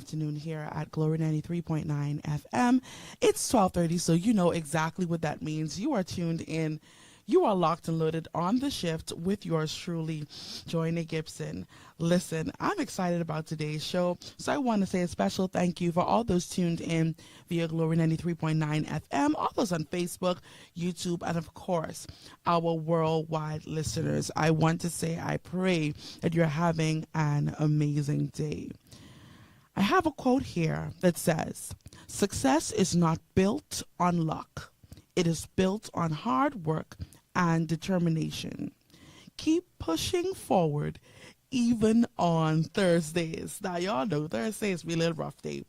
afternoon here at Glory 93.9 FM. It's 12:30, so you know exactly what that means. You are tuned in. You are locked and loaded on the shift with yours truly, Joinae Gibson. Listen, I'm excited about today's show, so I want to say a special thank you for all those tuned in via Glory 93.9 FM, all those on Facebook, YouTube, and of course, our worldwide listeners. I want to say I pray that you're having an amazing day. I have a quote here that says, "Success is not built on luck. It is built on hard work and determination. Keep pushing forward even on Thursdays." Now, y'all know Thursdays be a little rough day.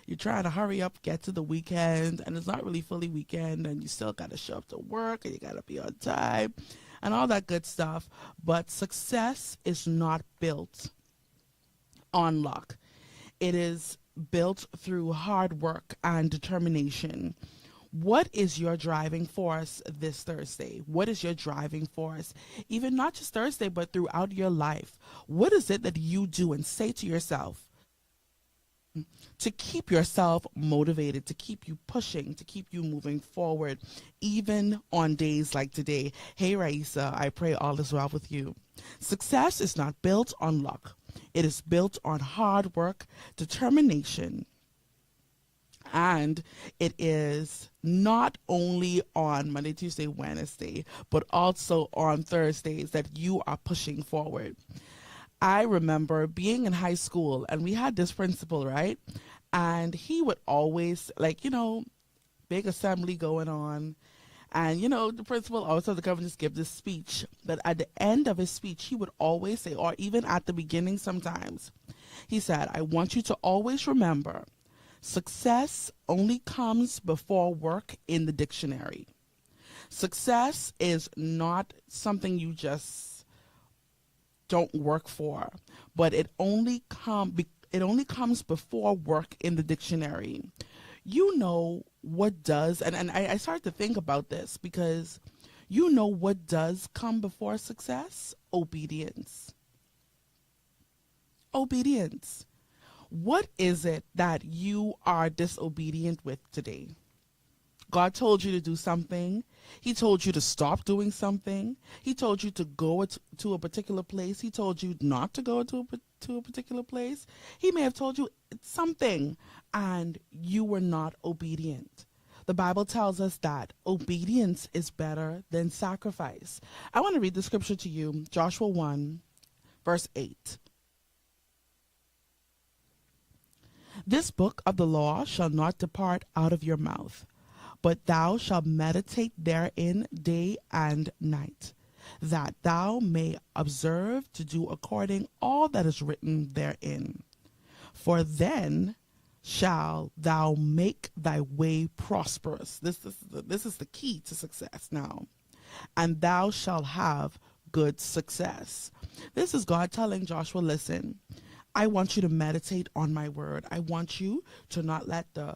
You're trying to hurry up, get to the weekend, and it's not really fully weekend, and you still got to show up to work, and you got to be on time, and all that good stuff. But success is not built on luck. It is built through hard work and determination. What is your driving force this Thursday? What is your driving force? Even not just Thursday, but throughout your life. What is it that you do and say to yourself to keep yourself motivated, to keep you pushing, to keep you moving forward, even on days like today? Hey, Raisa, I pray all is well with you. Success is not built on luck. It is built on hard work, determination, and it is not only on Monday, Tuesday, Wednesday, but also on Thursdays that you are pushing forward. I remember being in high school and we had this principal, right? And he would always, big assembly going on. And, the principal always had to come and just give this speech. But at the end of his speech, he would always say, or even at the beginning sometimes, he said, "I want you to always remember, success only comes before work in the dictionary. Success is not something you just don't work for, but it only comes before work in the dictionary." You know what does, and I started to think about this because you know what does come before success? Obedience. Obedience. What is it that you are disobedient with today? God told you to do something. He told you to stop doing something. He told you to go to a particular place. He told you not to go to a particular place. He may have told you something and you were not obedient. The Bible tells us that obedience is better than sacrifice. I want to read the scripture to you, Joshua 1, verse 8. "This book of the law shall not depart out of your mouth, but thou shalt meditate therein day and night, that thou may observe to do according all that is written therein. For then shall thou make thy way prosperous." This is the key to success now. "And thou shalt have good success." This is God telling Joshua, listen, I want you to meditate on my word. I want you to not let the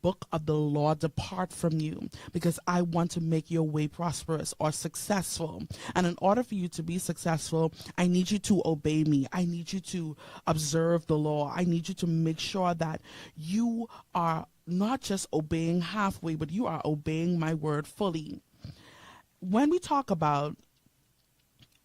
book of the law depart from you, because I want to make your way prosperous or successful. And in order for you to be successful, I need you to obey me. I need you to observe the law. I need you to make sure that you are not just obeying halfway, but you are obeying my word fully. When we talk about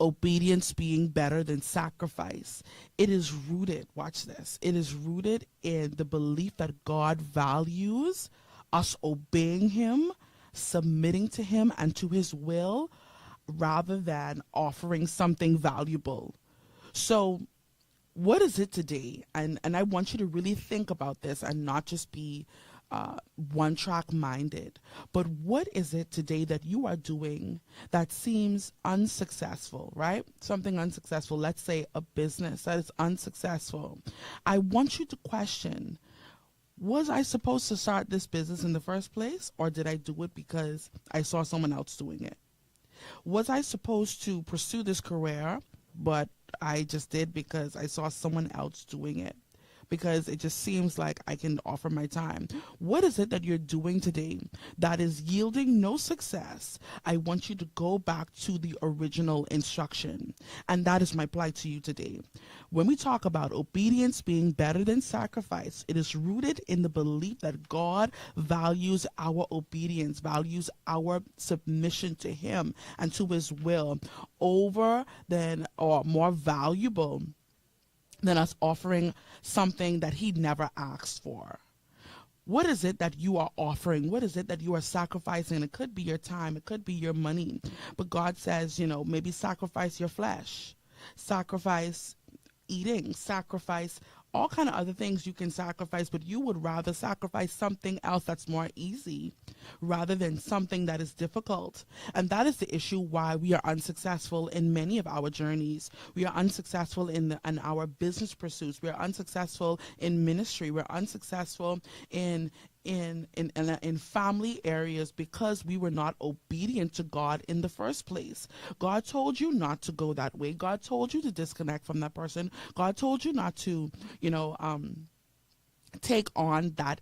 obedience being better than sacrifice, it is rooted, watch this, it is rooted in the belief that God values us obeying him, submitting to him and to his will, rather than offering something valuable. So what is it today? And I want you to really think about this and not just be one-track minded. But what is it today that you are doing that seems unsuccessful, right? Something unsuccessful. Let's say a business that is unsuccessful. I want you to question, was I supposed to start this business in the first place, or did I do it because I saw someone else doing it? Was I supposed to pursue this career, but I just did because I saw someone else doing it? because it just seems like I can offer my time. What is it that you're doing today that is yielding no success? I want you to go back to the original instruction. And that is my plight to you today. When we talk about obedience being better than sacrifice, it is rooted in the belief that God values our obedience, values our submission to Him and to His will over than or more valuable than us offering something that He never asked for. What is it that you are offering? What is it that you are sacrificing? It could be your time, it could be your money. But God says, maybe sacrifice your flesh, sacrifice eating, sacrifice all kind of other things you can sacrifice, but you would rather sacrifice something else that's more easy rather than something that is difficult. And that is the issue why we are unsuccessful in many of our journeys. We are unsuccessful in our business pursuits. We are unsuccessful in ministry. We're unsuccessful in family areas because we were not obedient to God in the first place. God told you not to go that way. God told you to disconnect from that person. God told you not to, take on that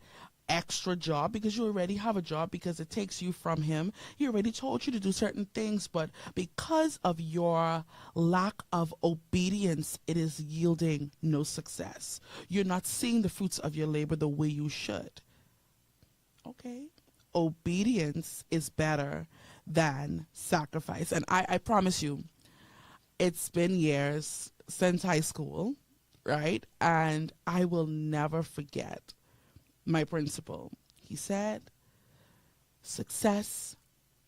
extra job because you already have a job, because it takes you from Him. He already told you to do certain things, but because of your lack of obedience, it is yielding no success. You're not seeing the fruits of your labor the way you should. Okay, obedience is better than sacrifice. And I promise you, it's been years since high school, right? And I will never forget my principal. He said, success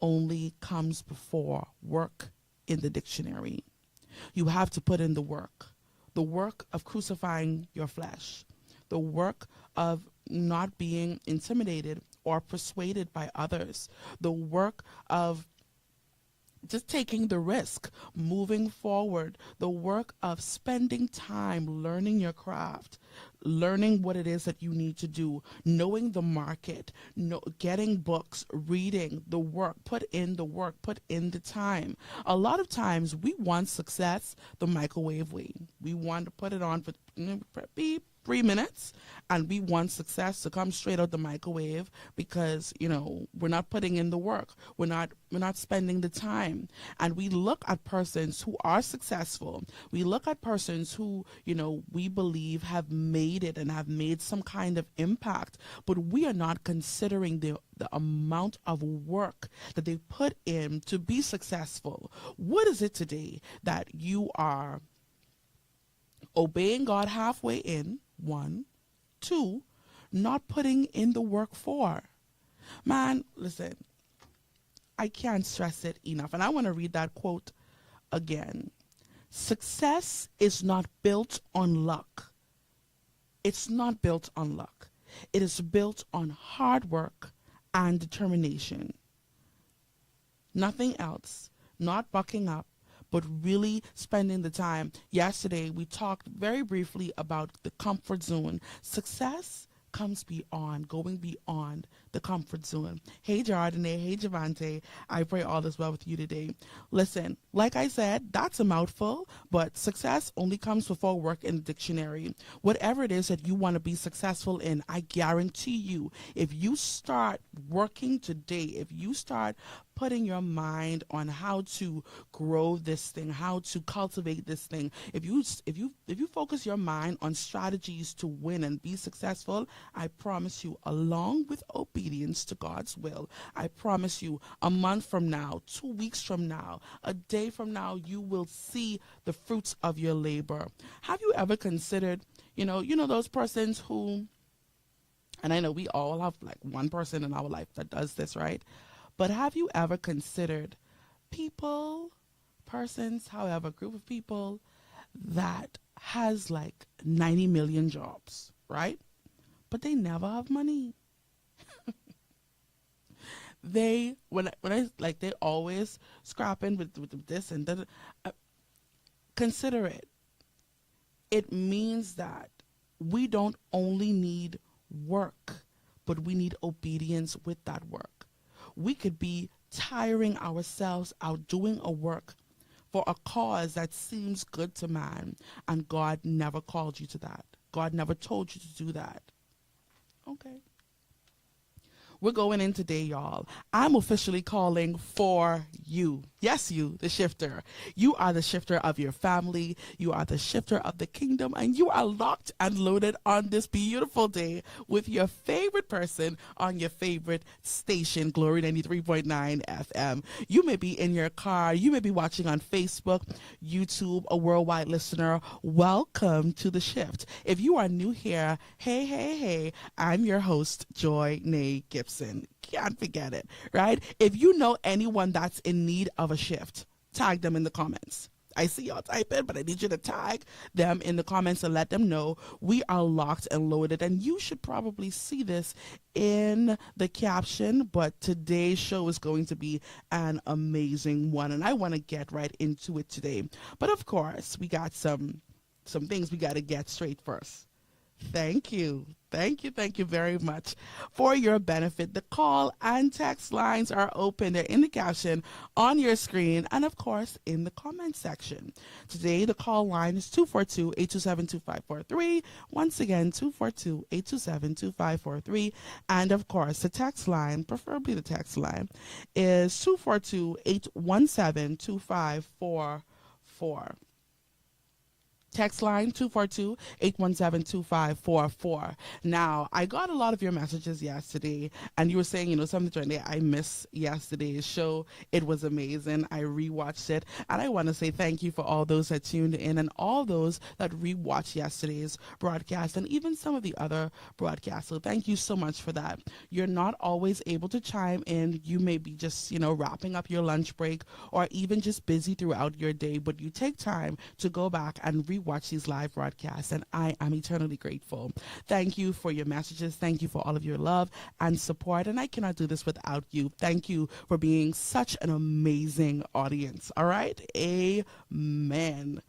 only comes before work in the dictionary. You have to put in the work of crucifying your flesh, the work of not being intimidated or persuaded by others, the work of just taking the risk, moving forward, the work of spending time learning your craft, learning what it is that you need to do, knowing the market, getting books, reading, the work, put in the work, put in the time. A lot of times we want success the microwave way. We want to put it on for beep, 3 minutes, and we want success to come straight out the microwave because, we're not putting in the work. We're not spending the time. And we look at persons who are successful. We look at persons who, we believe have made it and have made some kind of impact, but we are not considering the amount of work that they put in to be successful. What is it today that you are obeying God halfway in? 1, 2, not putting in the work for. Man, listen, I can't stress it enough. And I want to read that quote again. Success is not built on luck. It's not built on luck. It is built on hard work and determination. Nothing else. Not bucking up, but really spending the time. Yesterday, we talked very briefly about the comfort zone. Success comes beyond, going beyond the comfort zone. Hey, Joinae. Hey, Javante. I pray all is well with you today. Listen, like I said, that's a mouthful, but success only comes before work in the dictionary. Whatever it is that you want to be successful in, I guarantee you, if you start working today, if you start putting your mind on how to grow this thing, how to cultivate this thing, if you focus your mind on strategies to win and be successful, I promise you, along with obedience to God's will, I promise you, a month from now, 2 weeks from now, a day from now, you will see the fruits of your labor. Have you ever considered, those persons who, and I know we all have like one person in our life that does this, right? But have you ever considered persons, however, group of people that has like 90 million jobs, right? But they never have money. They always scrapping with this and that. Consider it. It means that we don't only need work, but we need obedience with that work. We could be tiring ourselves out doing a work for a cause that seems good to man, and God never called you to that. God never told you to do that. Okay. We're going in today, y'all. I'm officially calling for you. Yes, you, the shifter. You are the shifter of your family. You are the shifter of the kingdom. And you are locked and loaded on this beautiful day with your favorite person on your favorite station, Glory 93.9 FM. You may be in your car. You may be watching on Facebook, YouTube, a worldwide listener. Welcome to The Shift. If you are new here, hey, I'm your host, Joinae Gibson. Can't forget it, right? If you know anyone that's in need of a shift, tag them in the comments. I see y'all type it, but I need you to tag them in the comments and let them know we are locked and loaded. And you should probably see this in the caption, but today's show is going to be an amazing one. And I want to get right into it today. But of course, we got some things we got to get straight first. Thank you very much. For your benefit, the call and text lines are open. They're in the caption on your screen and, of course, in the comment section. Today, the call line is 242-827-2543. Once again, 242-827-2543. And, of course, the text line, preferably the text line, is 242-817-2544. Text line 242-817-2544. Now, I got a lot of your messages yesterday, and you were saying, something Joinae, I miss yesterday's show. It was amazing. I rewatched it, and I want to say thank you for all those that tuned in and all those that rewatched yesterday's broadcast and even some of the other broadcasts. So thank you so much for that. You're not always able to chime in. You may be just, wrapping up your lunch break or even just busy throughout your day, but you take time to go back and rewatch these live broadcasts, and I am eternally grateful. Thank you for your messages. Thank you for all of your love and support, and I cannot do this without you. Thank you for being such an amazing audience. All right? Amen.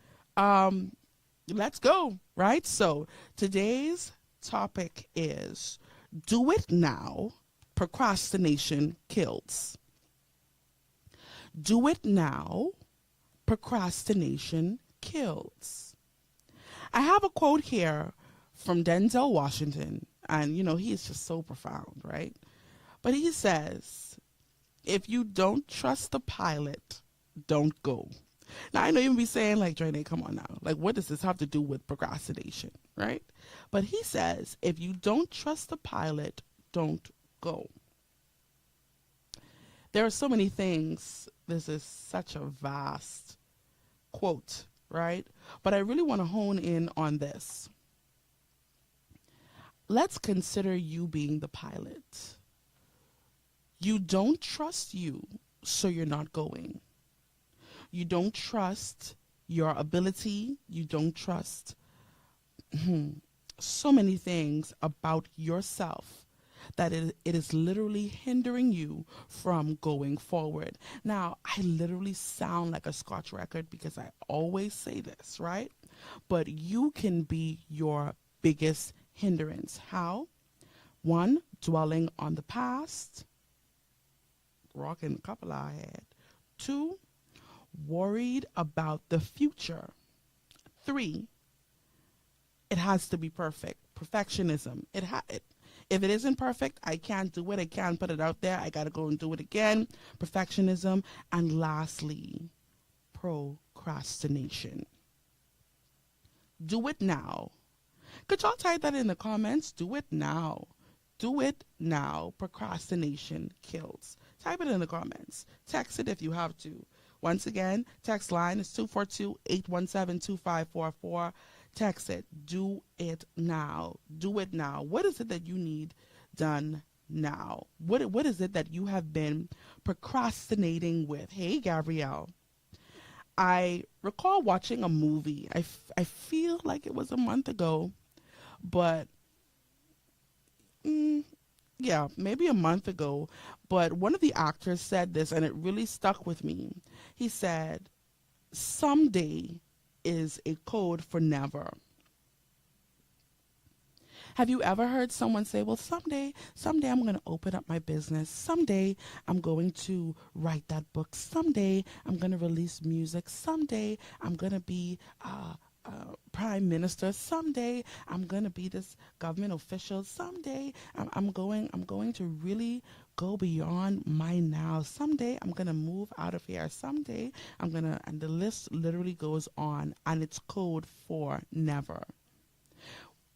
Let's go, right? So today's topic is do it now. Procrastination kills. Do it now. Procrastination kills. I have a quote here from Denzel Washington, and he is just so profound, right? But he says, if you don't trust the pilot, don't go. Now, I know you'll be saying, like, Joinae, come on now. Like, what does this have to do with procrastination, right? But he says, if you don't trust the pilot, don't go. There are so many things. This is such a vast quote, right? But I really want to hone in on this. Let's consider you being the pilot. You don't trust you, so you're not going. You don't trust your ability. You don't trust so many things about yourself that it is literally hindering you from going forward. Now, I literally sound like a Scotch record because I always say this, right? But you can be your biggest hindrance. How? One, dwelling on the past, rocking a couple I had. Two, worried about the future. Three, it has to be perfect. Perfectionism. If it isn't perfect, I can't do it. I can't put it out there. I got to go and do it again. Perfectionism. And lastly, procrastination. Do it now. Could y'all type that in the comments? Do it now. Do it now. Procrastination kills. Type it in the comments. Text it if you have to. Once again, text line is 242-817-2544. Text it. Do it now. Do it now. What is it that you need done now? What is it that you have been procrastinating with? Hey, Gabrielle. I recall watching a movie. I feel like it was a month ago, but yeah, maybe a month ago. But one of the actors said this, and it really stuck with me. He said, someday is a code for never. Have you ever heard someone say, well, someday I'm going to open up my business. Someday I'm going to write that book. Someday I'm going to release music. Someday I'm going to be prime minister. Someday I'm gonna be this government official. Someday I'm going to really go beyond my now. Someday I'm gonna move out of here. Someday I'm gonna, and the list literally goes on, and it's code for never.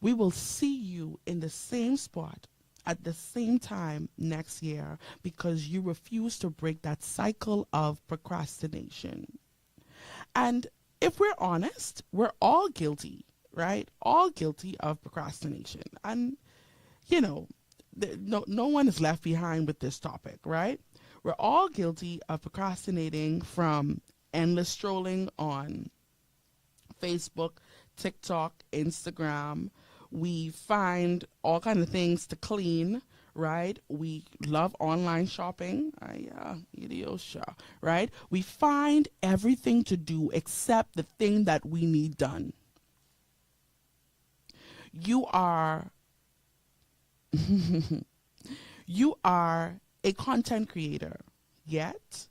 We will see you in the same spot at the same time next year because you refuse to break that cycle of procrastination. And if we're honest, we're all guilty, right? All guilty of procrastination. And, you know, no one is left behind with this topic, right? We're all guilty of procrastinating, from endless scrolling on Facebook, TikTok, Instagram. We find all kind of things to clean, right? We love online shopping, right? We find everything to do except the thing that we need done. You are you are a content creator, yet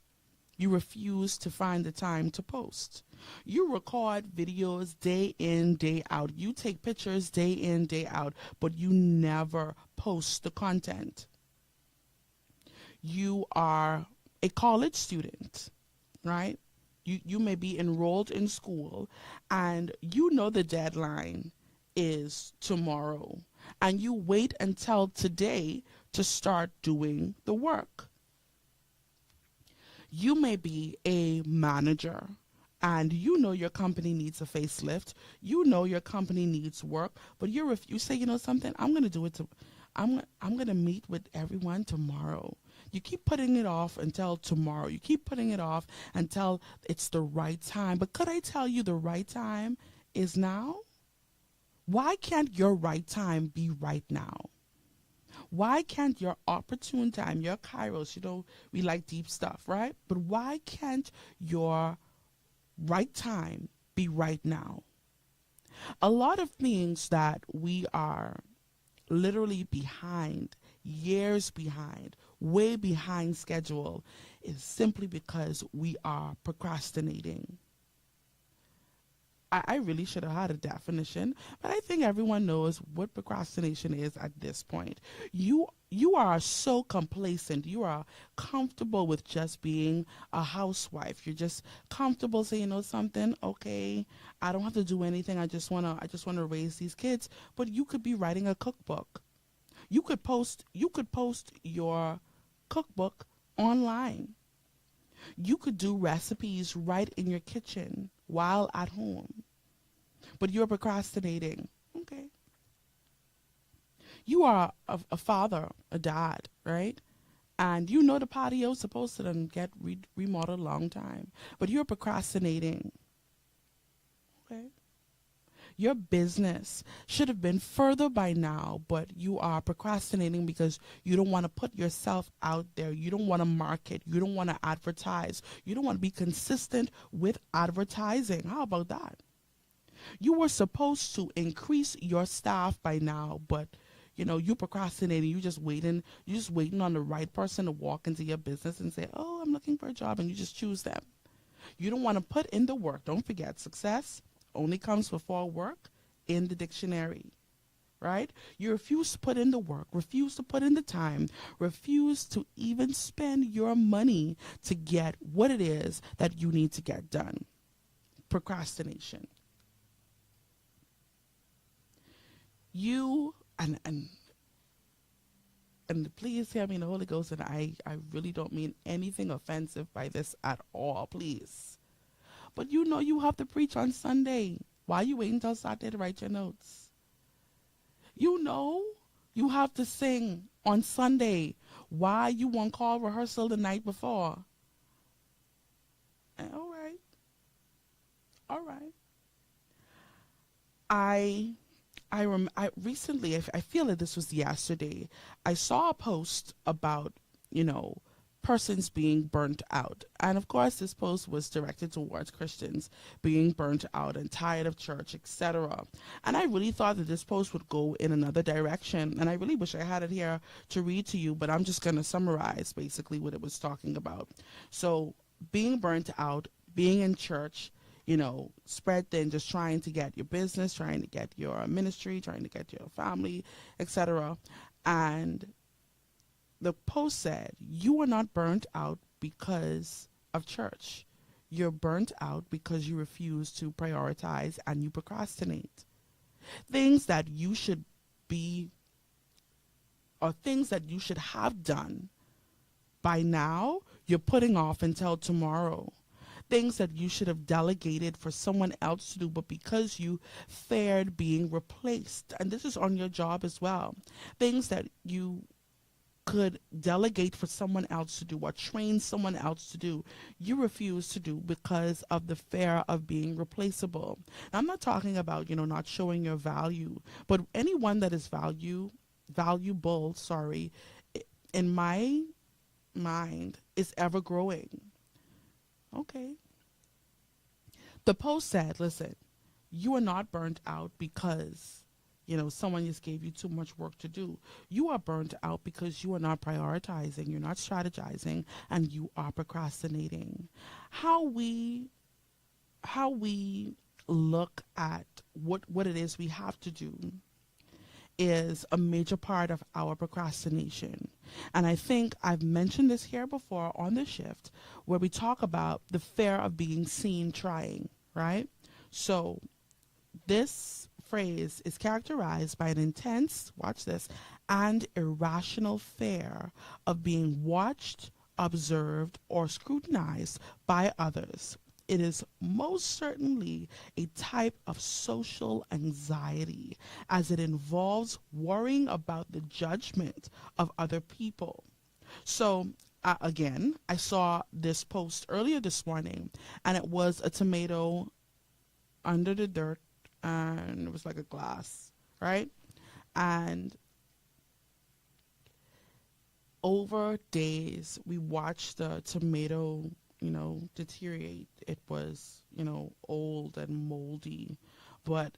you refuse to find the time to post. You record videos day in, day out. You take pictures day in, day out, but you never post the content. You are a college student, right? You may be enrolled in school, and you know the deadline is tomorrow, and you wait until today to start doing the work. You may be a manager, and you know your company needs a facelift. You know your company needs work, but you say, you know something, I'm going to do it. I'm going to meet with everyone tomorrow. You keep putting it off until tomorrow. You keep putting it off until it's the right time. But could I tell you the right time is now? Why can't your right time be right now? Why can't your opportune time, your kairos, we like deep stuff, right? But why can't your right time be right now? A lot of things that we are literally behind, years behind, way behind schedule, is simply because we are procrastinating. I really should have had a definition, but I think everyone knows what procrastination is at this point. You are so complacent. You are comfortable with just being a housewife. You're just comfortable saying, you know something, okay, I don't have to do anything. I just wanna raise these kids. But you could be writing a cookbook. You could post your cookbook online. You could do recipes right in your kitchen while at home, but you're procrastinating. Okay. You are a father, a dad, right? And you know the patio is supposed to then get remodeled a long time, but you're procrastinating. Okay. Your business should have been further by now, but you are procrastinating because you don't want to put yourself out there. You don't want to market. You don't want to advertise. You don't want to be consistent with advertising. How about that? You were supposed to increase your staff by now, but you're procrastinating. You're just waiting on the right person to walk into your business and say, oh, I'm looking for a job, and you just choose them. You don't want to put in the work. Don't forget, success only comes before work in the dictionary, right? You refuse to put in the work, refuse to put in the time, refuse to even spend your money to get what it is that you need to get done. Procrastination. You, and please hear me in the Holy Ghost, and I really don't mean anything offensive by this at all, please. But you have to preach on Sunday. Why are you waiting until Saturday to write your notes? You have to sing on Sunday. Why you on call rehearsal the night before? All right. I recently, I feel like this was yesterday, I saw a post about, persons being burnt out. And of course, this post was directed towards Christians being burnt out and tired of church, etc. And I really thought that this post would go in another direction. And I really wish I had it here to read to you, but I'm just going to summarize basically what it was talking about. So being burnt out, being in church, spread thin, just trying to get your business, trying to get your ministry, trying to get your family, etc. And the post said, you are not burnt out because of church. You're burnt out because you refuse to prioritize and you procrastinate. Things that you should be, or things that you should have done by now, you're putting off until tomorrow. Things that you should have delegated for someone else to do, but because you feared being replaced, and this is on your job as well, things that you could delegate for someone else to do or train someone else to do, you refuse to do because of the fear of being replaceable. Now, I'm not talking about, not showing your value, but anyone that is valuable, in my mind, is ever growing. Okay. The post said, listen, you are not burnt out because someone just gave you too much work to do. You are burnt out because you are not prioritizing, you're not strategizing, and you are procrastinating. How we look at what it is we have to do is a major part of our procrastination. And I think I've mentioned this here before on the shift, where we talk about the fear of being seen trying, right? So this phrase is characterized by an intense, watch this, and irrational fear of being watched, observed, or scrutinized by others. It is most certainly a type of social anxiety, as it involves worrying about the judgment of other people. So again, I saw this post earlier this morning, and it was a tomato under the dirt, and it was like a glass, right? And over days, we watched the tomato, deteriorate. It was, old and moldy. But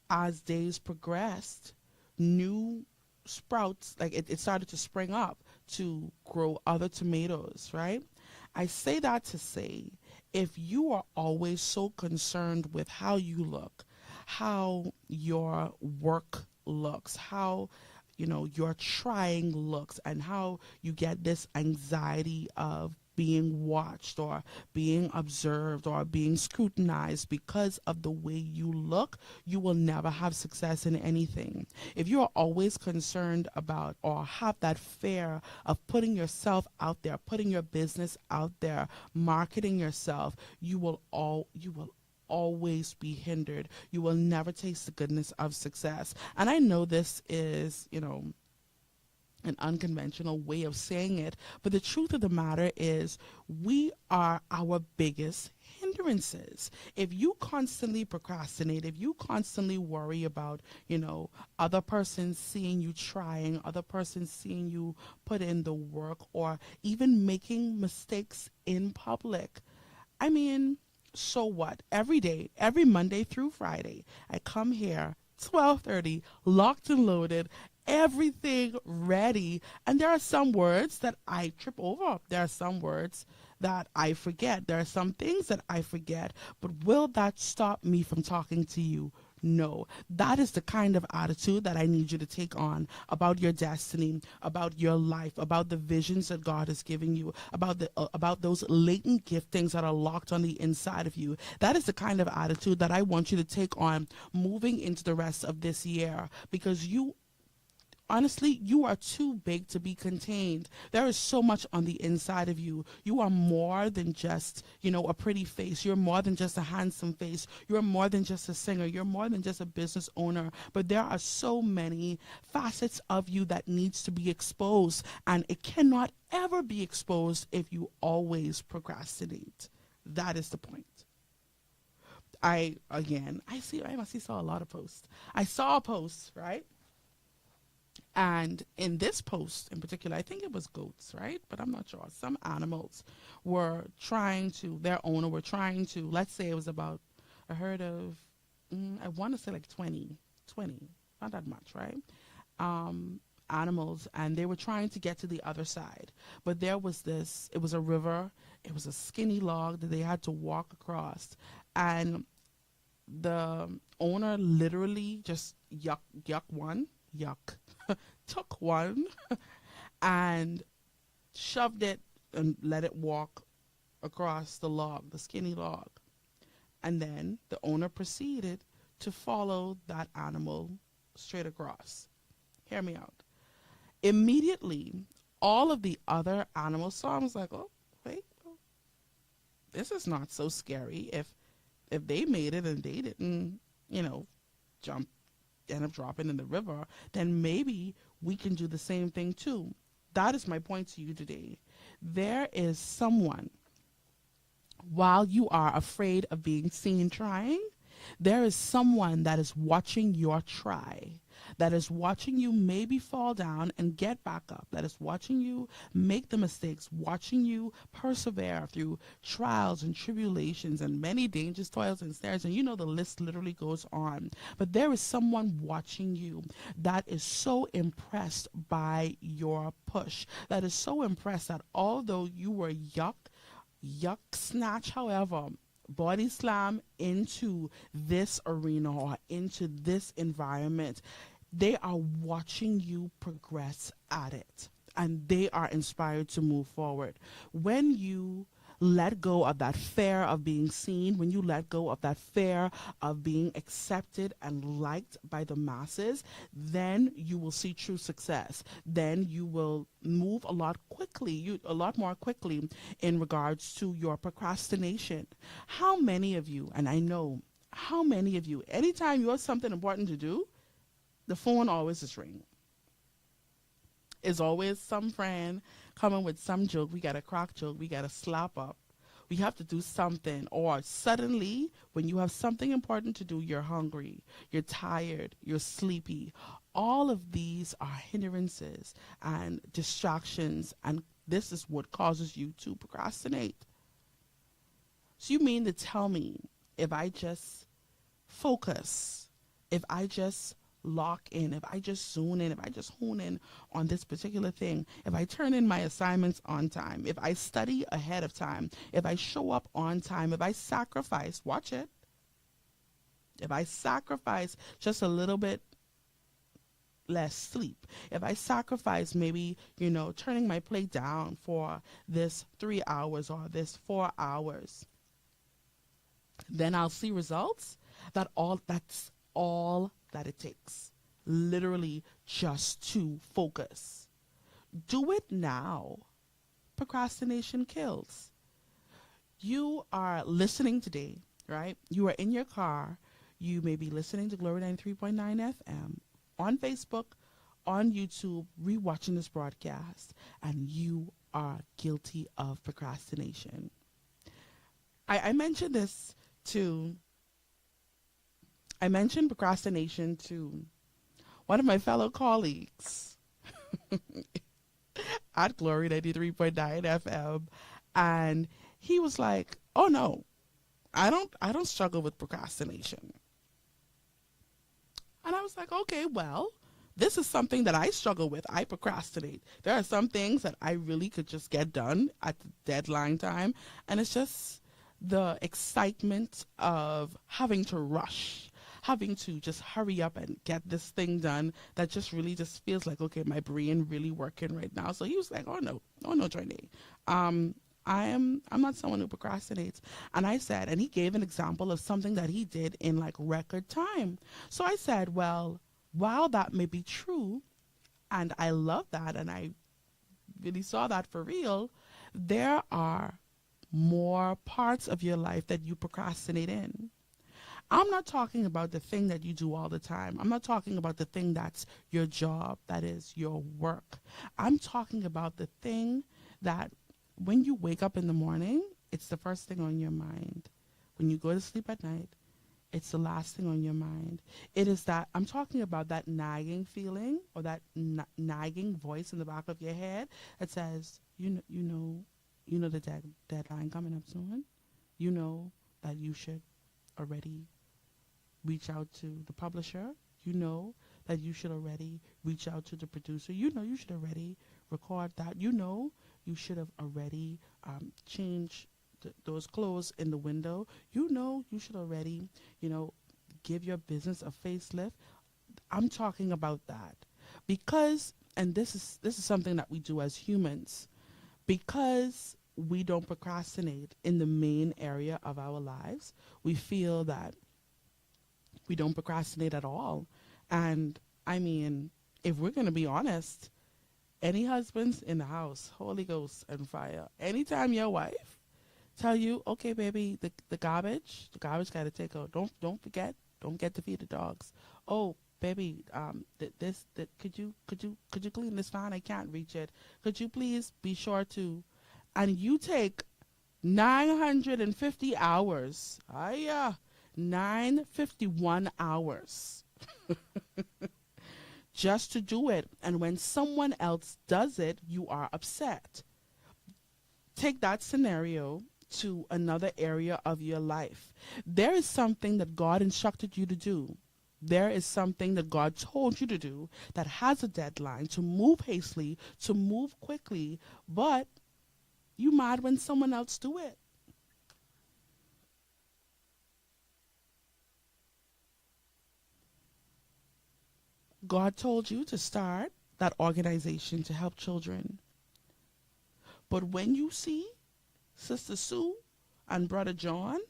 as days progressed, new sprouts, like it started to spring up to grow other tomatoes, right? I say that to say, if you are always so concerned with how you look, how your work looks, how your trying looks, and how you get this anxiety of being watched or being observed or being scrutinized because of the way you look, you will never have success in anything. If you are always concerned about or have that fear of putting yourself out there, putting your business out there, marketing yourself, you will always be hindered. You will never taste the goodness of success. And I know this is, an unconventional way of saying it, but the truth of the matter is we are our biggest hindrances. If you constantly procrastinate, if you constantly worry about, other persons seeing you trying, other persons seeing you put in the work, or even making mistakes in public, I mean, so what? Every day, every Monday through Friday, I come here 12:30, locked and loaded, everything ready, and there are some words that I trip over. There are some words that I forget. There are some things that I forget. But will that stop me from talking to you? No. That is the kind of attitude that I need you to take on about your destiny, about your life, about the visions that God has given you, about those latent giftings that are locked on the inside of you. That is the kind of attitude that I want you to take on moving into the rest of this year, because honestly, you are too big to be contained. There is so much on the inside of you. You are more than just, a pretty face. You're more than just a handsome face. You're more than just a singer. You're more than just a business owner. But there are so many facets of you that needs to be exposed, and it cannot ever be exposed if you always procrastinate. That is the point. I must saw a lot of posts. I saw a post, right? And in this post in particular, I think it was goats, right? But I'm not sure. Some animals were their owner were trying to, let's say it was about a herd of, I want to say like 20, not that much, right? Animals, and they were trying to get to the other side. But it was a river, it was a skinny log that they had to walk across. and the owner literally just yuck, took one and shoved it and let it walk across the log, the skinny log. And then the owner proceeded to follow that animal straight across. Hear me out. Immediately, all of the other animals saw him, was like, oh, wait, this is not so scary. If they made it and they didn't, jump, end up dropping in the river, then maybe we can do the same thing too. That is my point to you today. There is someone, while you are afraid of being seen trying, there is someone that is watching your try, that is watching you maybe fall down and get back up, that is watching you make the mistakes, watching you persevere through trials and tribulations and many dangers, toils, and snares. And the list literally goes on. But there is someone watching you that is so impressed by your push, that is so impressed that although you were yuck snatch, however, body slam into this arena or into this environment, they are watching you progress at it and they are inspired to move forward. When you let go of that fear of being seen, when you let go of that fear of being accepted and liked by the masses, then you will see true success. Then you will move a lot more quickly in regards to your procrastination. How many of you, and I know how many of you, anytime you have something important to do, the phone always is ringing. Is always some friend coming with some joke. We got a crack joke. We got a slap up. We have to do something. Or suddenly, when you have something important to do, you're hungry, you're tired, you're sleepy. All of these are hindrances and distractions, and this is what causes you to procrastinate. So you mean to tell me, if I just focus, if I just lock in, if I just zoom in, if I just hone in on this particular thing, if I turn in my assignments on time, if I study ahead of time, if I show up on time, if I sacrifice, watch it, if I sacrifice just a little bit less sleep, if I sacrifice maybe, turning my plate down for this 3 hours or this 4 hours, then I'll see results. That's all that it takes, literally, just to focus. Do it now. Procrastination kills. You are listening today, right? You are in your car. You may be listening to Glory 93.9 FM on Facebook, on YouTube, rewatching this broadcast, and you are guilty of procrastination. I mentioned this to I mentioned procrastination to one of my fellow colleagues at Glory 93.9 FM, and he was like, "Oh no, I don't struggle with procrastination." And I was like, "Okay, well, this is something that I struggle with. I procrastinate. There are some things that I really could just get done at the deadline time, and it's just the excitement of having to rush, having to just hurry up and get this thing done, that just really just feels like, okay, my brain really working right now." So he was like, oh no, Joinae. I'm not someone who procrastinates. And I said, and he gave an example of something that he did in like record time. So I said, well, while that may be true, and I love that, and I really saw that for real, there are more parts of your life that you procrastinate in. I'm not talking about the thing that you do all the time. I'm not talking about the thing that's your job, that is your work. I'm talking about the thing that when you wake up in the morning, it's the first thing on your mind. When you go to sleep at night, it's the last thing on your mind. It is that, I'm talking about that nagging feeling, or that nagging voice in the back of your head that says, you know the deadline coming up soon. You know that you should already reach out to the publisher. You know that you should already reach out to the producer. You know you should already record that. You know you should have already changed those clothes in the window, you know you should already, you know, give your business a facelift. I'm talking about that because, and this is something that we do as humans, because we don't procrastinate in the main area of our lives. We feel that we don't procrastinate at all. And I mean, if we're going to be honest, any husbands in the house, Holy Ghost and fire, anytime your wife tell you, okay, baby, the garbage got to take out. Don't forget, don't get to feed the dogs. Oh, baby, could you clean this fan? I can't reach it. Could you please be sure to? And you take 950 hours. 951 hours just to do it. And when someone else does it, you are upset. Take that scenario to another area of your life. There is something that God instructed you to do. There is something that God told you to do that has a deadline, to move hastily, to move quickly, but you mad when someone else do it. God told you to start that organization to help children. But when you see Sister Sue and Brother John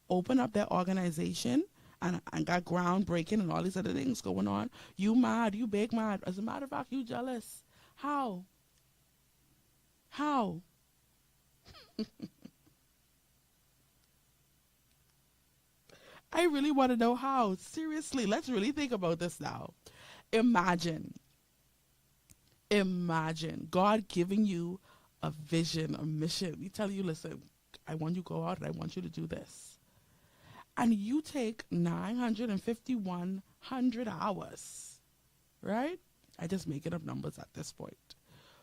open up their organization and got groundbreaking and all these other things going on, you mad, you big mad. As a matter of fact, you jealous. How? How? I really want to know how. Seriously, let's really think about this now. Imagine God giving you a vision, a mission. He tell you, listen, I want you to go out and I want you to do this. And you take 951 hours, right? I just making up numbers at this point.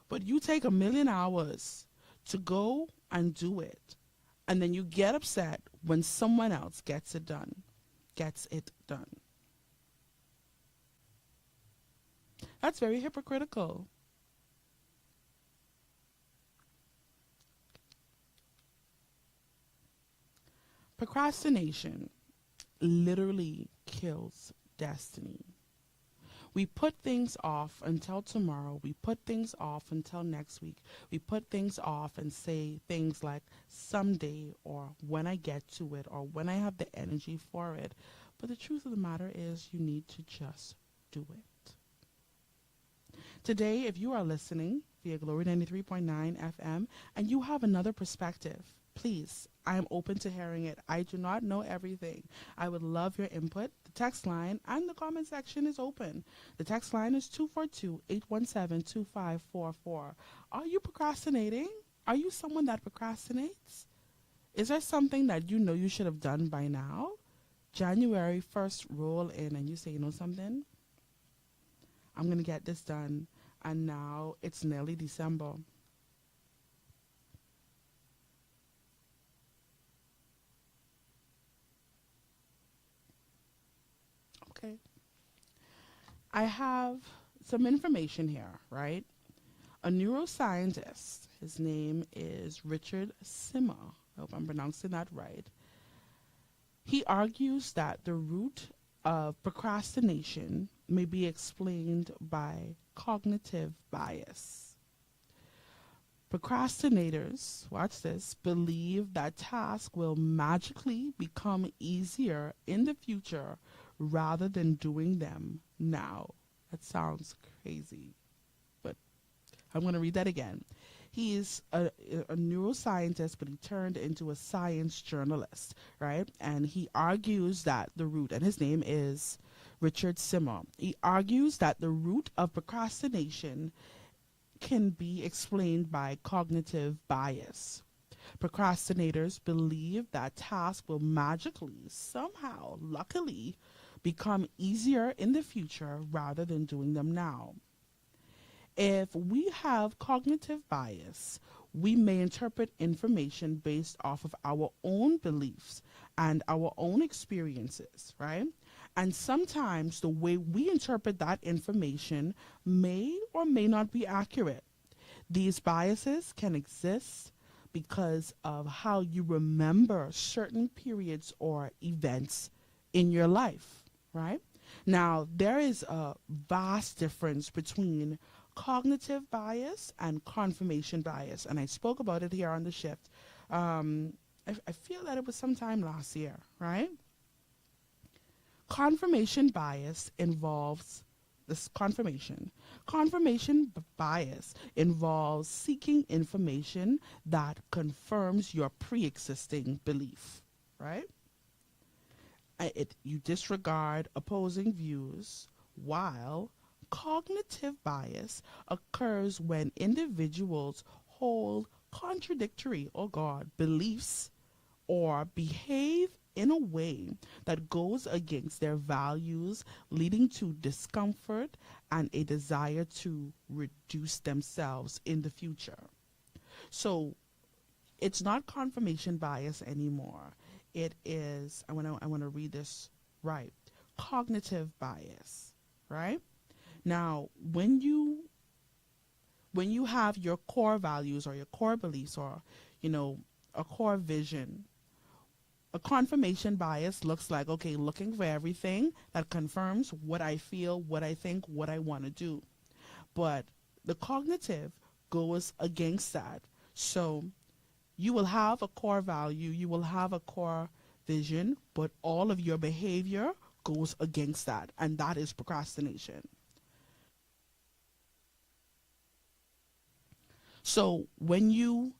But you take 1,000,000 hours to go and do it. And then you get upset when someone else gets it done. That's very hypocritical. Procrastination literally kills destiny. We put things off until tomorrow. We put things off until next week. We put things off and say things like someday or when I get to it or when I have the energy for it. But the truth of the matter is you need to just do it. Today, if you are listening via Glory 93.9 FM and you have another perspective, please, I am open to hearing it. I do not know everything. I would love your input. The text line and the comment section is open. The text line is 242-817-2544. Are you procrastinating? Are you someone that procrastinates? Is there something that you know you should have done by now? January 1st roll in and you say, you know something? I'm going to get this done. And now it's nearly December. Okay. I have some information here, right? A neuroscientist, his name is Richard Simmer. I hope I'm pronouncing that right. He argues that the root of procrastination may be explained by cognitive bias. Procrastinators, watch this, believe that tasks will magically become easier in the future rather than doing them now. That sounds crazy, but I'm going to read that again. He is a neuroscientist, but he turned into a science journalist, right? And he argues that the root, and his name is Richard Simmer. He argues that the root of procrastination can be explained by cognitive bias. Procrastinators believe that tasks will magically, somehow, luckily, become easier in the future rather than doing them now. If we have cognitive bias, we may interpret information based off of our own beliefs and our own experiences, right? And sometimes the way we interpret that information may or may not be accurate. These biases can exist because of how you remember certain periods or events in your life, right? Now, there is a vast difference between cognitive bias and confirmation bias, and I spoke about it here on the shift. I feel that it was sometime last year, right? Confirmation bias involves this confirmation. Bias involves seeking information that confirms your pre-existing belief, right? You disregard opposing views, while cognitive bias occurs when individuals hold contradictory, oh God, beliefs or behave in a way that goes against their values, leading to discomfort and a desire to reduce themselves in the future. So it's not confirmation bias anymore. It is, I want to read this right, cognitive bias, right? Now, when you have your core values or your core beliefs or, a core vision, a confirmation bias looks like, okay, looking for everything that confirms what I feel, what I think, what I want to do. But the cognitive goes against that. So you will have a core value, you will have a core vision, but all of your behavior goes against that. And that is procrastination. So when you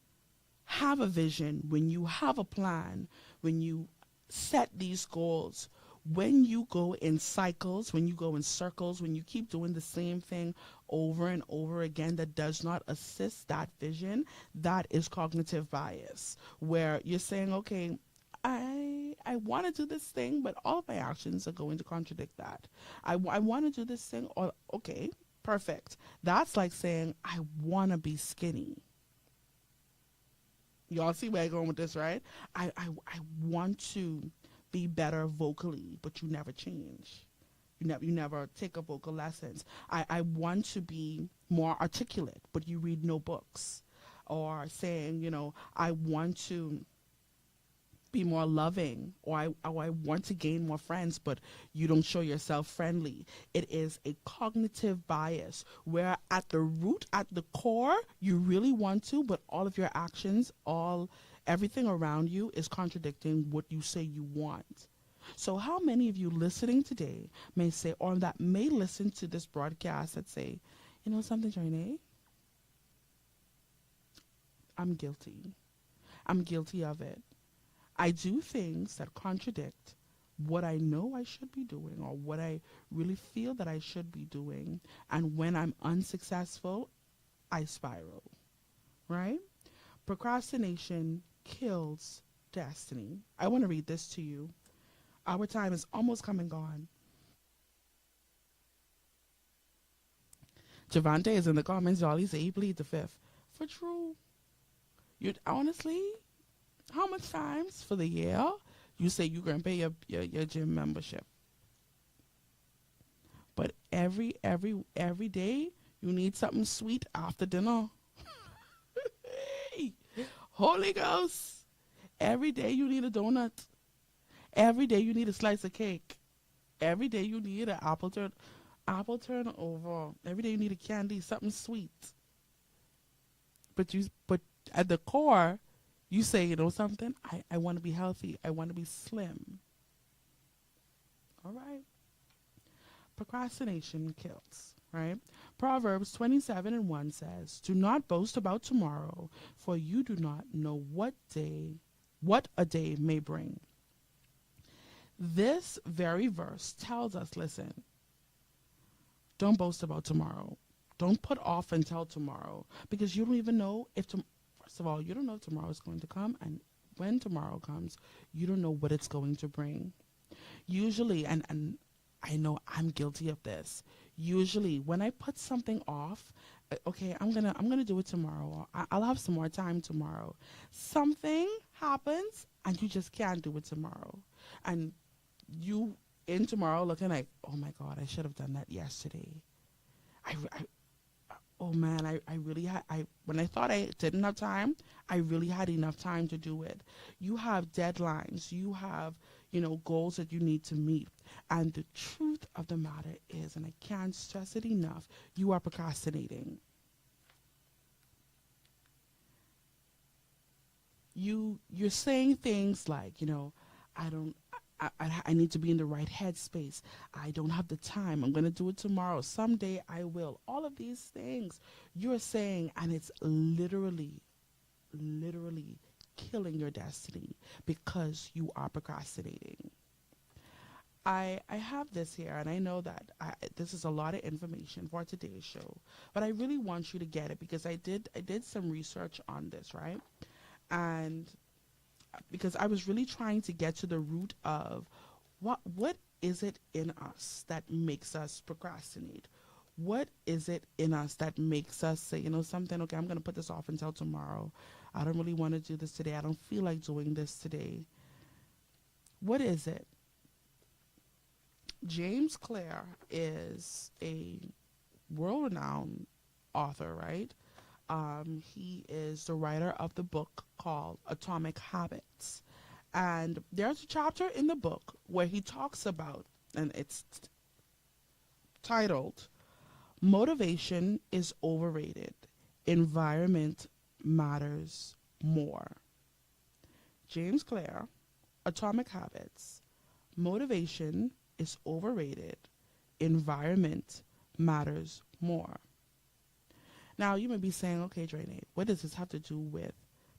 have a vision, when you have a plan, when you set these goals, when you go in cycles, when you go in circles, when you keep doing the same thing over and over again that does not assist that vision, that is cognitive bias, where you're saying, okay, I want to do this thing, but all of my actions are going to contradict that. I want to do this thing, or okay, perfect. That's like saying, I want to be skinny. Y'all see where I'm going with this, right? I want to be better vocally, but you never change. You never take up vocal lessons. I want to be more articulate, but you read no books. Or saying, I want to be more loving, or I want to gain more friends, but you don't show yourself friendly. It is a cognitive bias where at the root, at the core, you really want to, but all of your actions, everything around you is contradicting what you say you want. So how many of you listening today may say, or that may listen to this broadcast that say, you know something, Joinae? I'm guilty. I'm guilty of it. I do things that contradict what I know I should be doing or what I really feel that I should be doing. And when I'm unsuccessful, I spiral, right? Procrastination kills destiny. I want to read this to you. Our time is almost come and gone. Javante is in the comments, y'all. He said he plead the fifth. For true. You honestly, how much times for the year you say you're going to pay your gym membership? But every day you need something sweet after dinner. Holy Ghost. Every day you need a donut. Every day you need a slice of cake. Every day you need an apple turnover. Every day you need a candy, something sweet. But at the core, you say, you know something? I want to be healthy. I want to be slim. All right. Procrastination kills, right? Proverbs 27:1 says, do not boast about tomorrow, for you do not know what a day may bring. This very verse tells us, listen, don't boast about tomorrow. Don't put off until tomorrow, because you don't even know first of all, you don't know if tomorrow is going to come, and when tomorrow comes, you don't know what it's going to bring. Usually, and I know I'm guilty of this. Usually, when I put something off, okay, I'm gonna do it tomorrow. Or I'll have some more time tomorrow. Something happens, and you just can't do it tomorrow, and you in tomorrow looking like, oh my God, I should have done that yesterday. oh man, I really had, when I thought I didn't have time, I really had enough time to do it. You have deadlines, you have, goals that you need to meet. And the truth of the matter is, and I can't stress it enough, you are procrastinating. You're saying things like, I don't, I need to be in the right headspace. I don't have the time. I'm going to do it tomorrow. Someday I will. All of these things you're saying, and it's literally killing your destiny because you are procrastinating. I have this here, and I know that this is a lot of information for today's show, but I really want you to get it because I did some research on this, right? And because I was really trying to get to the root of what is it in us that makes us procrastinate? What is it in us that makes us say, something, okay, I'm going to put this off until tomorrow. I don't really want to do this today. I don't feel like doing this today. What is it? James Clear is a world-renowned author, right? He is the writer of the book called Atomic Habits. And there's a chapter in the book where he talks about, and it's titled, Motivation is Overrated. Environment Matters More. James Clear, Atomic Habits. Motivation is overrated. Environment matters more. Now, you may be saying, okay, Joinae, what does this have to do with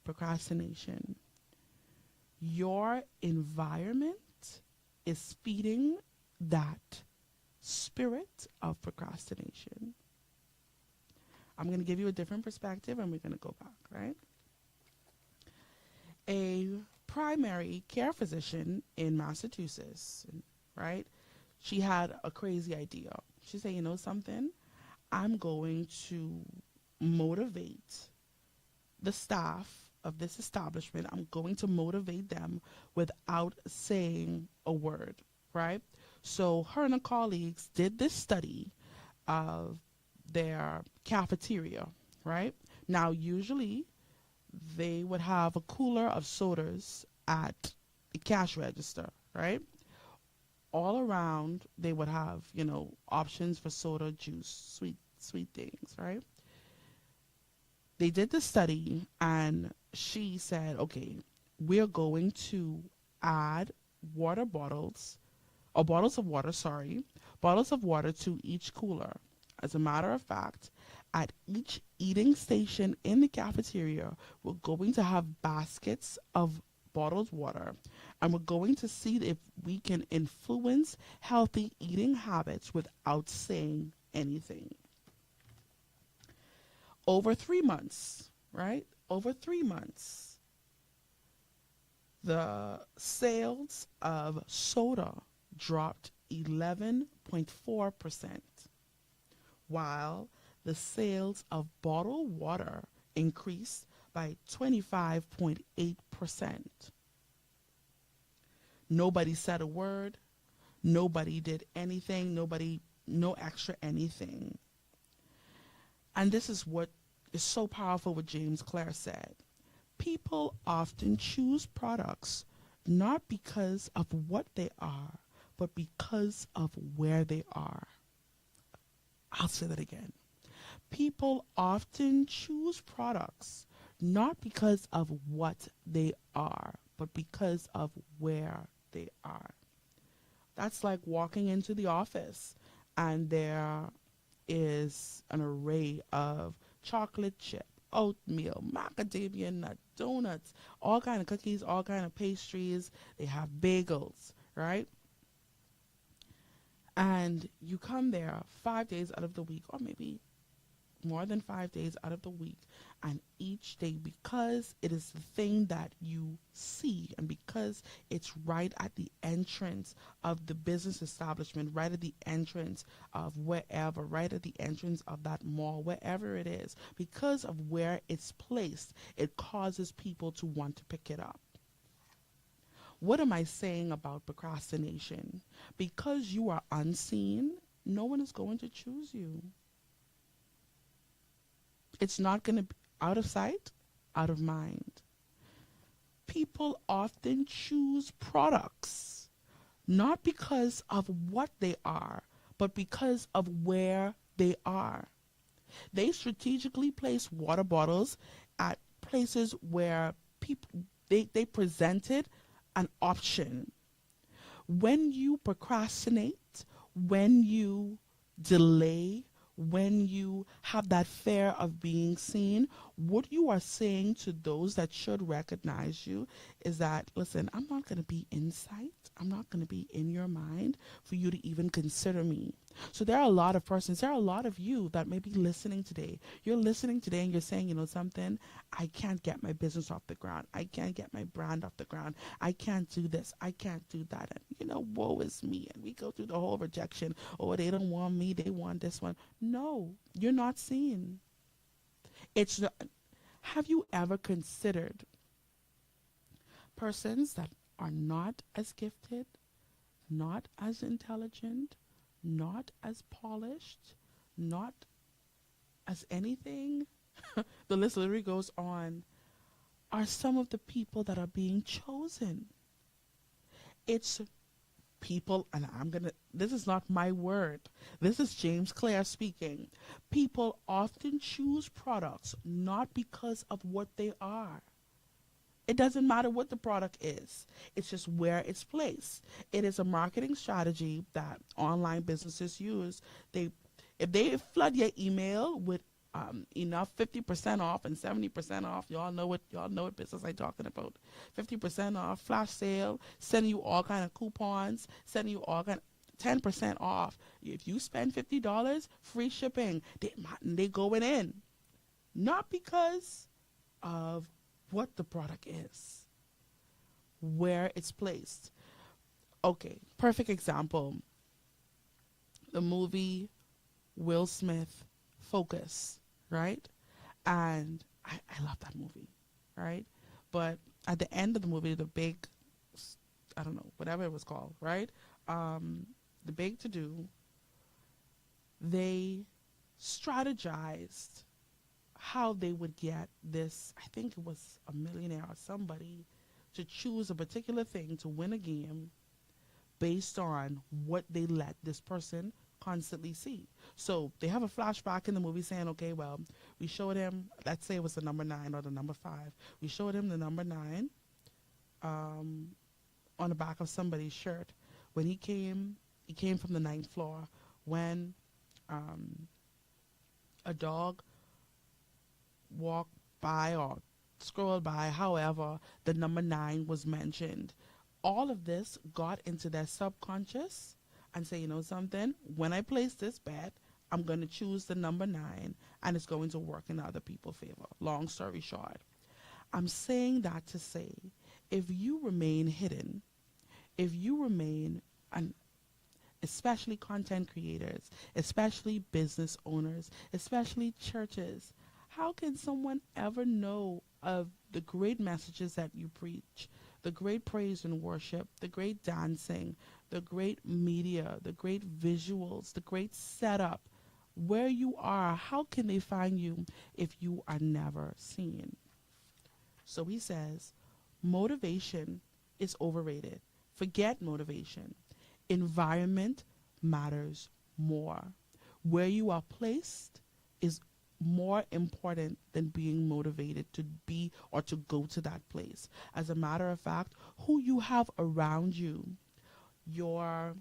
procrastination? Your environment is feeding that spirit of procrastination. I'm going to give you a different perspective and we're going to go back, right? A primary care physician in Massachusetts, right? She had a crazy idea. She said, something? I'm going to motivate the staff of this establishment. I'm going to motivate them without saying a word, right? So her and her colleagues did this study of their cafeteria, right? Now, usually they would have a cooler of sodas at the cash register, right? All around, they would have, options for soda, juice, sweet things, right? They did the study and she said, okay, we're going to add water bottles, or bottles of water, bottles of water to each cooler. As a matter of fact, at each eating station in the cafeteria, we're going to have baskets of bottled water, and we're going to see if we can influence healthy eating habits without saying anything. Over 3 months, right? Over 3 months, the sales of soda dropped 11.4%, while the sales of bottled water increased by 25.8%. Nobody said a word. Nobody did anything. No extra anything. And this is what is so powerful what James Clear said. People often choose products not because of what they are, but because of where they are. I'll say that again. People often choose products not because of what they are, but because of where they are. That's like walking into the office and there is an array of chocolate chip, oatmeal, macadamia nut, donuts, all kind of cookies, all kind of pastries. They have bagels, right? And you come there 5 days out of the week, or maybe more than 5 days out of the week, and each day, because it is the thing that you see and because it's right at the entrance of the business establishment, right at the entrance of wherever, right at the entrance of that mall, wherever it is, because of where it's placed, it causes people to want to pick it up. What am I saying about procrastination? Because you are unseen, no one is going to choose you. It's not going to be out of sight, out of mind. People often choose products not because of what they are, but because of where they are. They strategically place water bottles at places where people they presented an option. When you procrastinate, when you delay, when you have that fear of being seen, what you are saying to those that should recognize you is that, listen, I'm not going to be in sight. I'm not going to be in your mind for you to even consider me. So there are a lot of persons, there are a lot of you that may be listening today. You're listening today and you're saying, you know something, I can't get my business off the ground. I can't get my brand off the ground. I can't do this. I can't do that. And, woe is me. And we go through the whole rejection. Oh, they don't want me. They want this one. No, you're not seen. Have you ever considered persons that are not as gifted, not as intelligent, not as polished, not as anything? The list literally goes on. Are some of the people that are being chosen. It's people, and this is not my word. This is James Clear speaking. People often choose products not because of what they are. It doesn't matter what the product is. It's just where it's placed. It is a marketing strategy that online businesses use. If they flood your email with enough 50% off and 70% off, y'all know what business I'm talking about. 50% off, flash sale, sending you all kind of coupons, sending you all kind of 10% off. If you spend $50, free shipping. They going in, not because of what the product is, where it's placed. Okay, perfect example. The movie Will Smith, Focus, right? And I love that movie, right? But at the end of the movie, the big, I don't know, whatever it was called, right? The big to-do, they strategized how they would get this, I think it was a millionaire or somebody, to choose a particular thing to win a game based on what they let this person constantly see. So they have a flashback in the movie saying, okay, well, we showed him, let's say it was the number 9 or the number 5. We showed him the number 9 on the back of somebody's shirt. When he came from the 9th floor. When a dog walked by or scrolled by, however, the number 9 was mentioned. All of this got into their subconscious and say, you know something, when I place this bet, I'm going to choose the number 9 and it's going to work in other people's favor. Long story short, I'm saying that to say, if you remain hidden, if you remain, especially content creators, especially business owners, especially churches, how can someone ever know of the great messages that you preach, the great praise and worship, the great dancing, the great media, the great visuals, the great setup, where you are? How can they find you if you are never seen? So he says, motivation is overrated. Forget motivation. Environment matters more. Where you are placed is more important than being motivated to be or to go to that place. As a matter of fact, who you have around you, your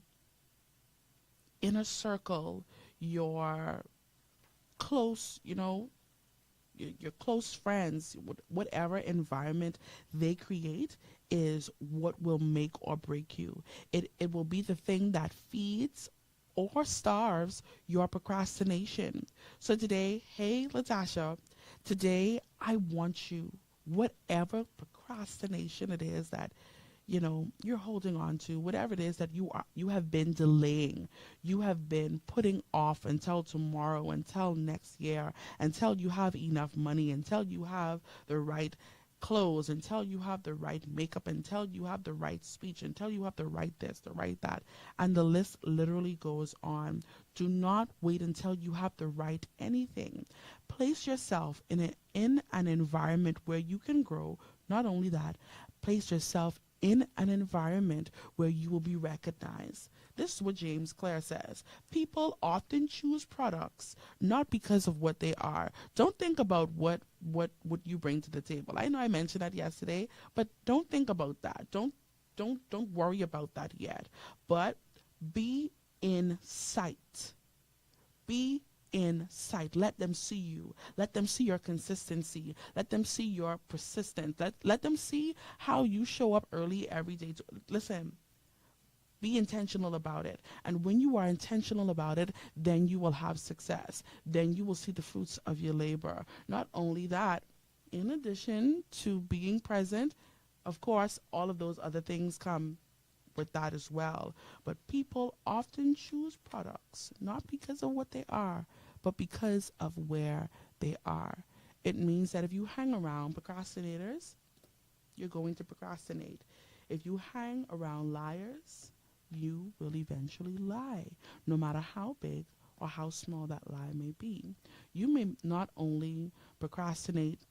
inner circle, your close, your close friends, whatever environment they create is what will make or break you. It will be the thing that feeds or starves your procrastination. So today, hey, Latasha, today I want you, whatever procrastination it is that you're holding on to, whatever it is that you have been delaying, you have been putting off until tomorrow, until next year, until you have enough money, until you have the right clothes, until you have the right makeup, until you have the right speech, until you have the right this, the right that, and the list literally goes on. Do not wait until you have to write anything. Place yourself in an environment where you can grow. Not only that, place yourself in an environment where you will be recognized. This is what James Clear says. People often choose products not because of what they are. Don't think about what you bring to the table. I know I mentioned that yesterday, but don't think about that. Don't worry about that yet. But be in sight. Be in sight. Let them see you. Let them see your consistency. Let them see your persistence. Let them see how you show up early every day. Listen, be intentional about it. And when you are intentional about it, then you will have success. Then you will see the fruits of your labor. Not only that, in addition to being present, of course, all of those other things come with that as well. But people often choose products not because of what they are, but because of where they are. It means that if you hang around procrastinators, you're going to procrastinate. If you hang around liars, you will eventually lie, no matter how big or how small that lie may be. You may not only procrastinate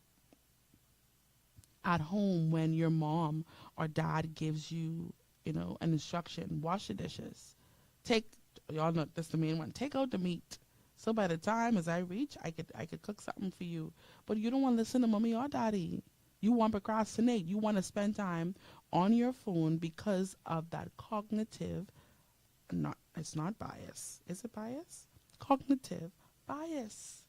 at home when your mom or dad gives you, an instruction, wash the dishes. Y'all know that's the main one. Take out the meat. So by the time as I reach, I could cook something for you. But you don't want to listen to mommy or daddy. You want to procrastinate. You want to spend time on your phone because of that cognitive, it's not bias. Is it bias? Cognitive bias.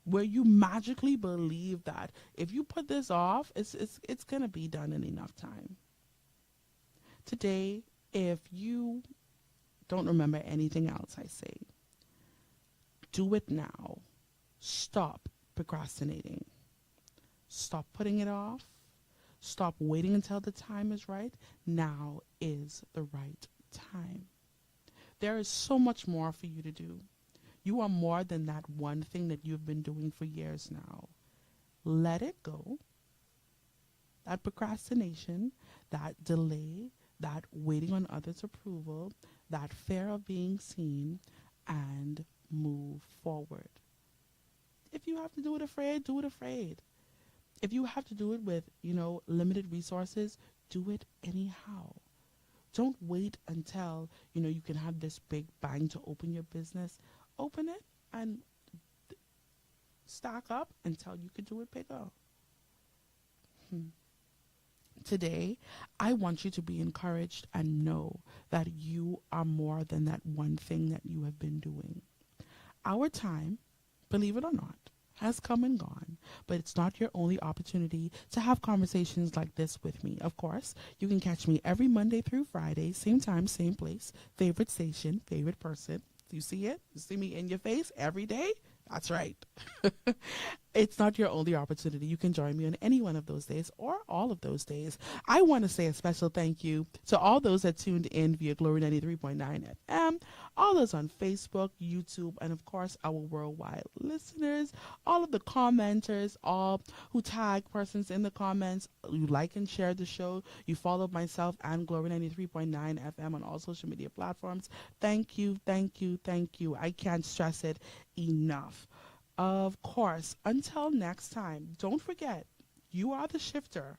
Where you magically believe that if you put this off, it's going to be done in enough time. Today, if you don't remember anything else I say, do it now. Stop procrastinating. Stop putting it off. Stop waiting until the time is right. Now is the right time. There is so much more for you to do. You are more than that one thing that you've been doing for years now. Let it go. That procrastination, that delay, that waiting on others' approval, that fear of being seen, and move forward. If you have to do it afraid, do it afraid. If you have to do it with, limited resources, do it anyhow. Don't wait until, you can have this big bang to open your business. Open it and stock up until you can do it bigger. Today, I want you to be encouraged and know that you are more than that one thing that you have been doing. Our time, believe it or not, has come and gone, but it's not your only opportunity to have conversations like this with me. Of course, you can catch me every Monday through Friday, same time, same place, favorite station, favorite person. You see it? You see me in your face every day? That's right. It's not your only opportunity. You can join me on any one of those days or all of those days. I want to say a special thank you to all those that tuned in via Glory 93.9 FM, all those on Facebook, YouTube, and of course our worldwide listeners, all of the commenters, all who tag persons in the comments. You like and share the show. You follow myself and Glory 93.9 FM on all social media platforms. Thank you, thank you, thank you. I can't stress it enough. Of course, until next time, don't forget, you are the shifter.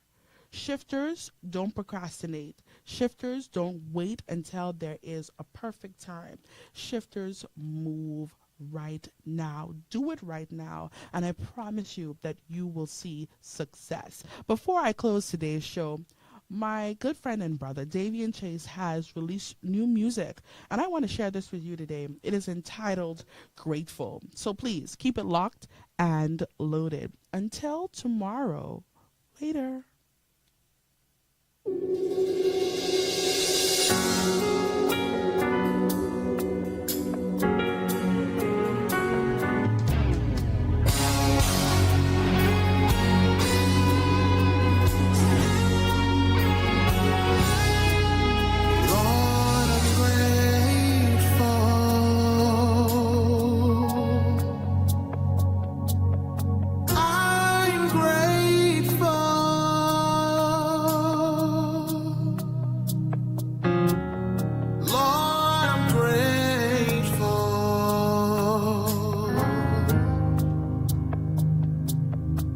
Shifters don't procrastinate. Shifters don't wait until there is a perfect time. Shifters move right now. Do it right now, and I promise you that you will see success. Before I close today's show, my good friend and brother, Davian Chase, has released new music, and I want to share this with you today. It is entitled Grateful. So please keep it locked and loaded. Until tomorrow, later.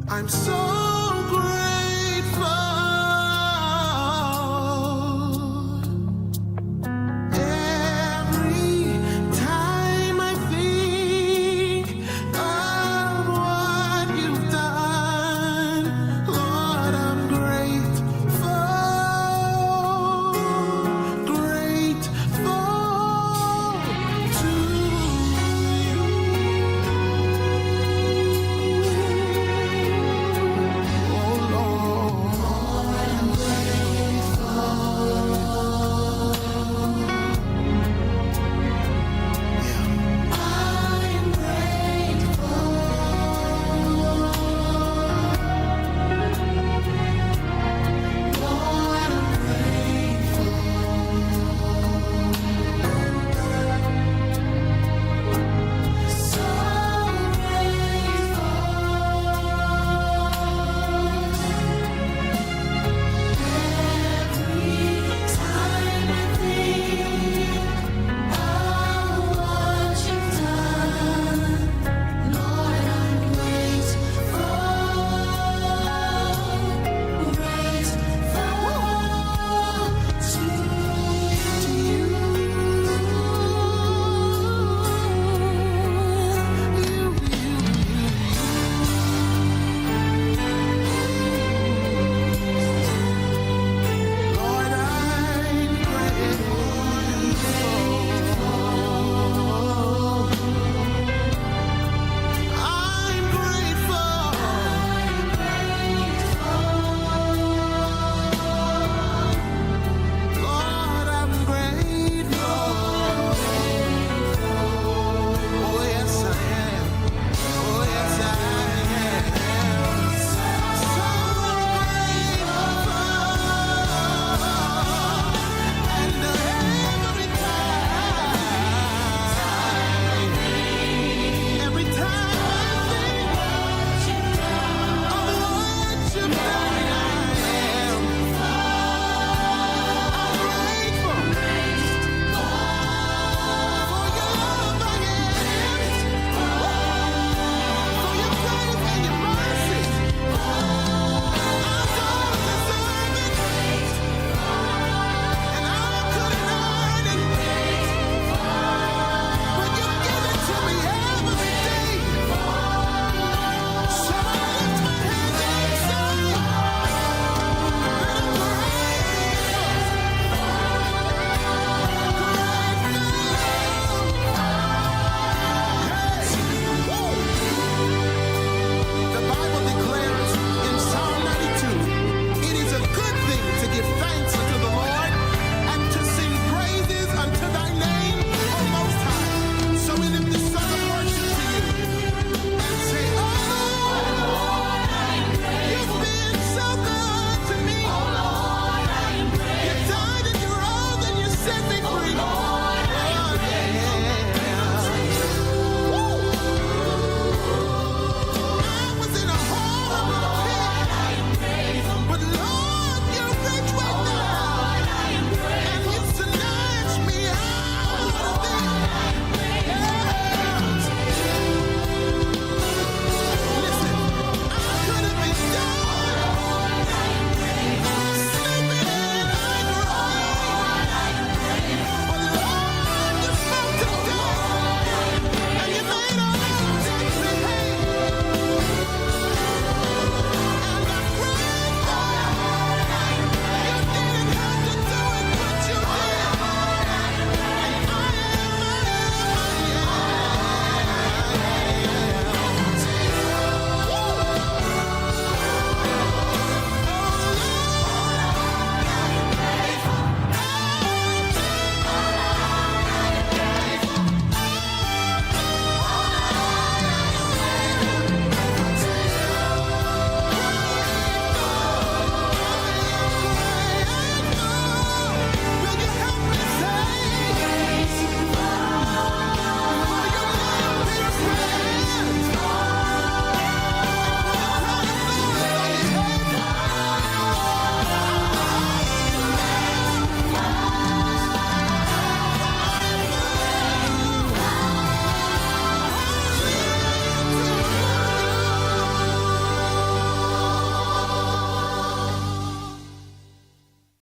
I'm so